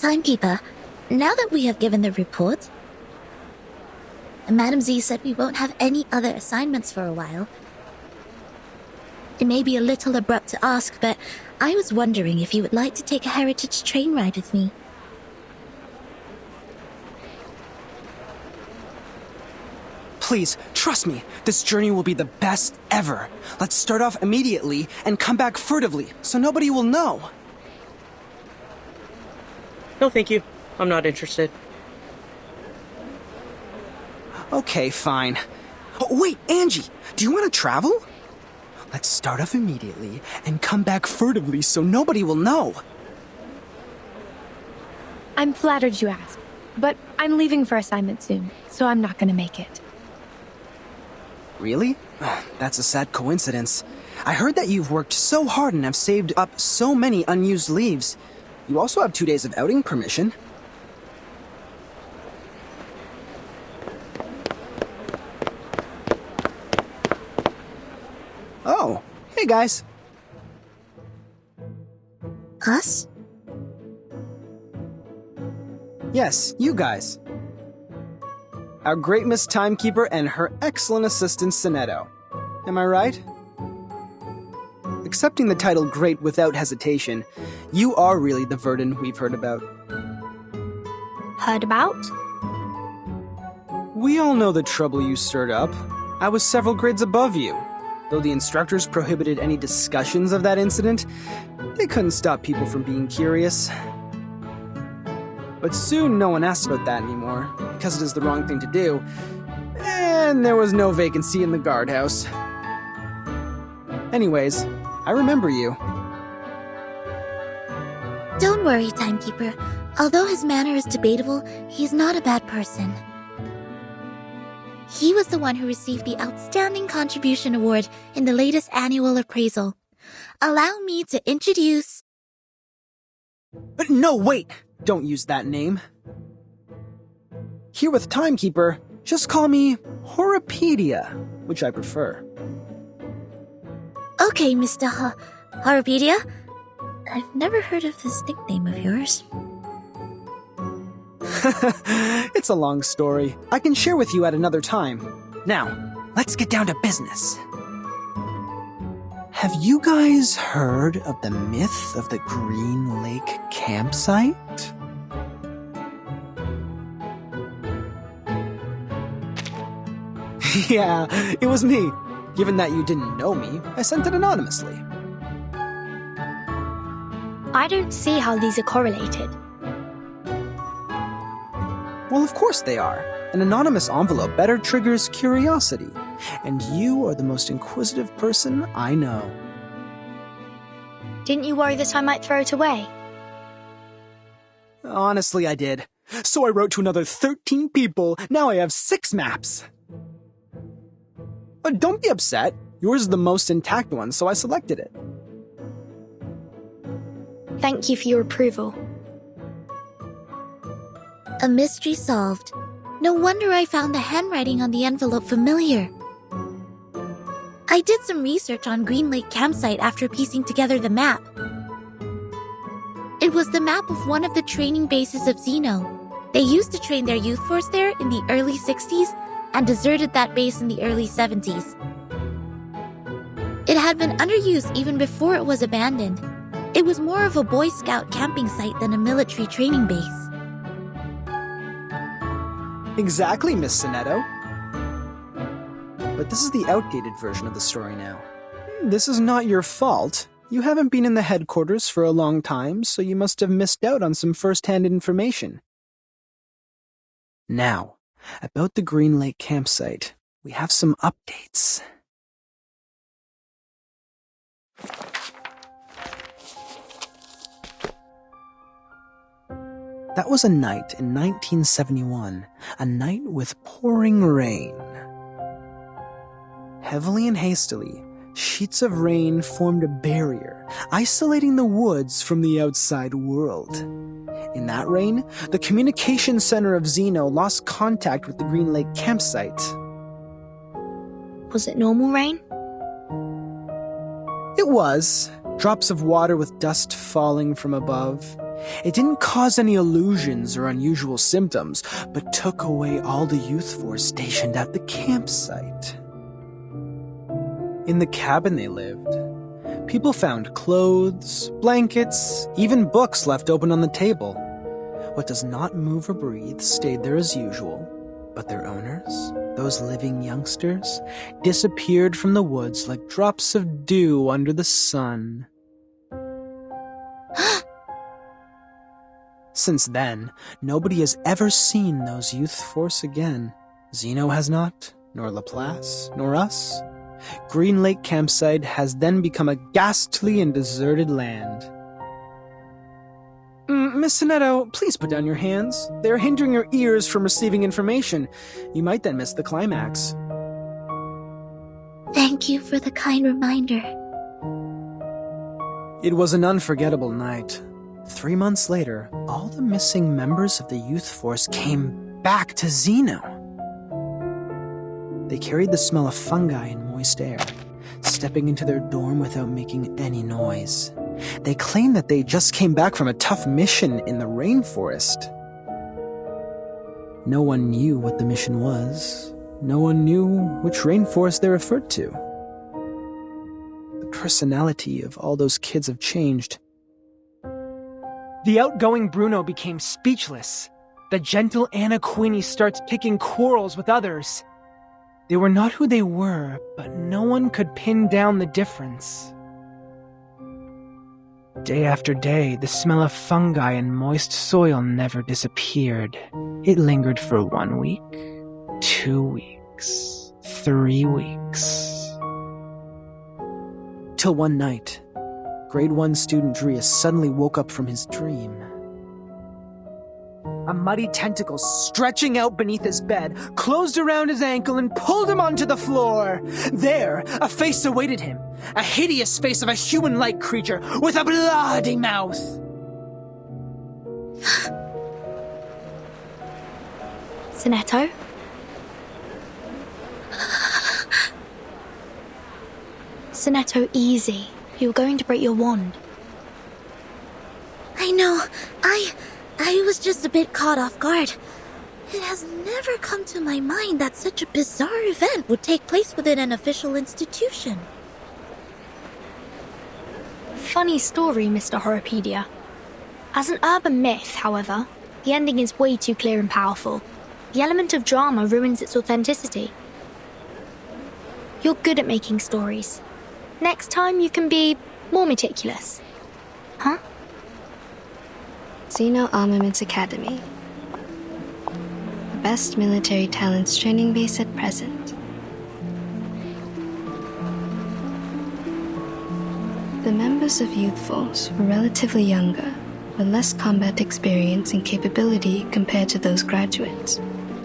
Timekeeper, now that we have given the report, Madam Z said we won't have any other assignments for a while. It may be a little abrupt to ask, but I was wondering if you would like to take a heritage train ride with me. Please, trust me, this journey will be the best ever. Let's start off immediately and come back furtively, so nobody will know. No, thank you. I'm not interested. Okay, fine. Oh, wait, Angie, do you want to travel? Let's start off immediately and come back furtively so nobody will know. I'm flattered you asked, but I'm leaving for assignment soon, so I'm not gonna make it. Really? That's a sad coincidence. I heard that you've worked so hard and have saved up so many unused leaves. You also have 2 days of outing permission. Oh, hey guys. Us? Yes, you guys. Our great Miss Timekeeper and her excellent assistant, Sonetto. Am I right? Accepting the title Great without hesitation, you are really the Verdun we've heard about. Heard about? We all know the trouble you stirred up. I was several grades above you. Though the instructors prohibited any discussions of that incident, they couldn't stop people from being curious. But soon no one asked about that anymore, because it is the wrong thing to do, and there was no vacancy in the guardhouse. Anyways, I remember you. Don't worry, Timekeeper. Although his manner is debatable, he's not a bad person. He was the one who received the Outstanding Contribution Award in the latest annual appraisal. Allow me to introduce... No, wait! Don't use that name. Here with Timekeeper, just call me Horopedia, which I prefer. Okay, Mr. Horopedia. I've never heard of this nickname of yours. It's a long story. I can share with you at another time. Now, let's get down to business. Have you guys heard of the myth of the Green Lake campsite? Yeah, it was me. Given that you didn't know me, I sent it anonymously. I don't see how these are correlated. Well, of course they are. An anonymous envelope better triggers curiosity. And you are the most inquisitive person I know. Didn't you worry that I might throw it away? Honestly, I did. So I wrote to another 13 people. Now I have 6 maps. But don't be upset. Yours is the most intact one, so I selected it. Thank you for your approval. A mystery solved. No wonder I found the handwriting on the envelope familiar. I did some research on Green Lake campsite after piecing together the map. It was the map of one of the training bases of Xeno. They used to train their youth force there in the early 60s and deserted that base in the early 70s. It had been under use even before it was abandoned. It was more of a Boy Scout camping site than a military training base. Exactly, Miss Sonetto. But this is the outdated version of the story now. This is not your fault. You haven't been in the headquarters for a long time, so you must have missed out on some first-hand information. Now, about the Green Lake campsite, we have some updates. That was a night in 1971, a night with pouring rain. Heavily and hastily, sheets of rain formed a barrier, isolating the woods from the outside world. In that rain, the communication center of Xeno lost contact with the Green Lake campsite. Was it normal rain? It was. Drops of water with dust falling from above. It didn't cause any illusions or unusual symptoms, but took away all the youth force stationed at the campsite. In the cabin they lived, people found clothes, blankets, even books left open on the table. What does not move or breathe stayed there as usual, but their owners, those living youngsters, disappeared from the woods like drops of dew under the sun. Since then, nobody has ever seen those youth force again. Zeno has not, nor Laplace, nor us. Green Lake Campsite has then become a ghastly and deserted land. Miss Sonetto, please put down your hands. They're hindering your ears from receiving information. You might then miss the climax. Thank you for the kind reminder. It was an unforgettable night. 3 months later, all the missing members of the youth force came back to Zeno. They carried the smell of fungi and moist air, stepping into their dorm without making any noise. They claimed that they just came back from a tough mission in the rainforest. No one knew what the mission was. No one knew which rainforest they referred to. The personality of all those kids have changed. The outgoing Bruno became speechless. The gentle Anna Queenie starts picking quarrels with others. They were not who they were, but no one could pin down the difference. Day after day, the smell of fungi and moist soil never disappeared. It lingered for 1 week, 2 weeks, 3 weeks. Till one night, Grade 1 student Drius suddenly woke up from his dream. A muddy tentacle stretching out beneath his bed closed around his ankle and pulled him onto the floor. There, a face awaited him. A hideous face of a human-like creature with a bloody mouth. Sonetto? Sonetto, easy. You're going to break your wand. I know. I was just a bit caught off guard. It has never come to my mind that such a bizarre event would take place within an official institution. Funny story, Mr. Horopedia. As an urban myth, however, the ending is way too clear and powerful. The element of drama ruins its authenticity. You're good at making stories. Next time you can be more meticulous. Huh? Zeno Armaments Academy. The best military talents training base at present. The members of Youth Force were relatively younger, with less combat experience and capability compared to those graduates.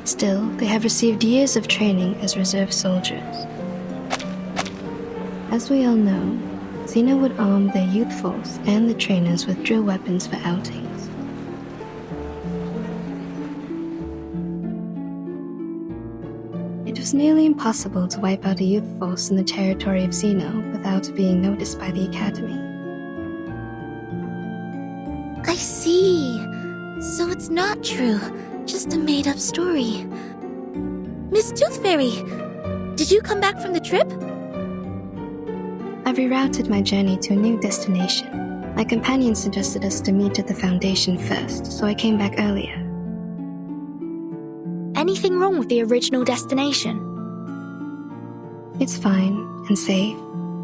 Still, they have received years of training as reserve soldiers. As we all know, Zeno would arm their youth force and the trainers with drill weapons for outings. It was nearly impossible to wipe out a youth force in the territory of Zeno without being noticed by the Academy. I see. So it's not true. Just a made-up story. Miss Tooth Fairy, did you come back from the trip? I've rerouted my journey to a new destination. My companion suggested us to meet at the Foundation first, so I came back earlier. Anything wrong with the original destination? It's fine and safe,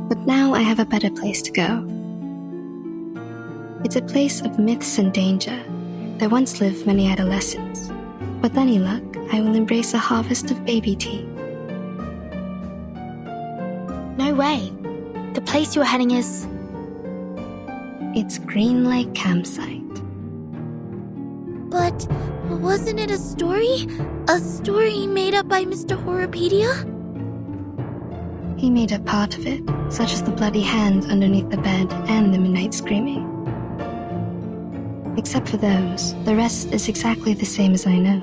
but now I have a better place to go. It's a place of myths and danger. There once lived many adolescents. With any luck, I will embrace a harvest of baby tea. No way. The place you are heading is... It's Green Lake Campsite. But wasn't it a story? A story made up by Mr. Horopedia? He made up part of it, such as the bloody hand underneath the bed and the midnight screaming. Except for those, the rest is exactly the same as I know.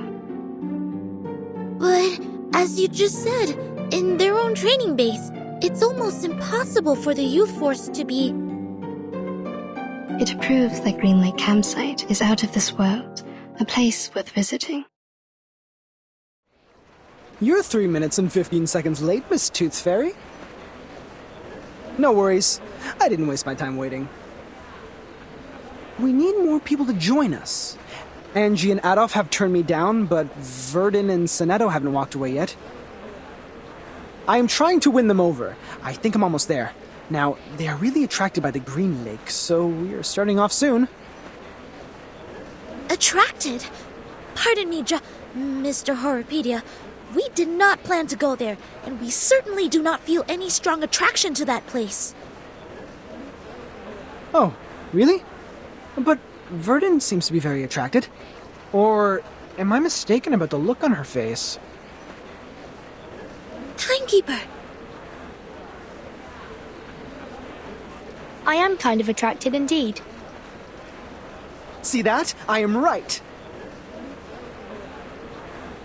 But, as you just said, in their own training base, it's almost impossible for the youth force to be... It proves that Green Lake Campsite is out of this world, a place worth visiting. You're 3 minutes and 15 seconds late, Miss Tooth Fairy. No worries. I didn't waste my time waiting. We need more people to join us. Angie and Adolf have turned me down, but Verdun and Sonetto haven't walked away yet. I am trying to win them over. I think I'm almost there. Now, they are really attracted by the Green Lake, so we are starting off soon. Attracted? Pardon me, Mr. Horrorpedia. We did not plan to go there, and we certainly do not feel any strong attraction to that place. Oh, really? But Verdun seems to be very attracted. Or am I mistaken about the look on her face? Timekeeper! I am kind of attracted indeed. See that? I am right.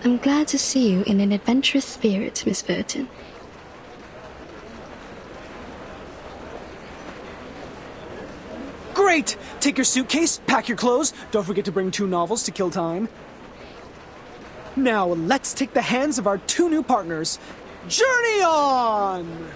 I'm glad to see you in an adventurous spirit, Miss Verdun. Great! Take your suitcase, pack your clothes, don't forget to bring 2 novels to kill time. Now, let's take the hands of our 2 new partners. Journey on!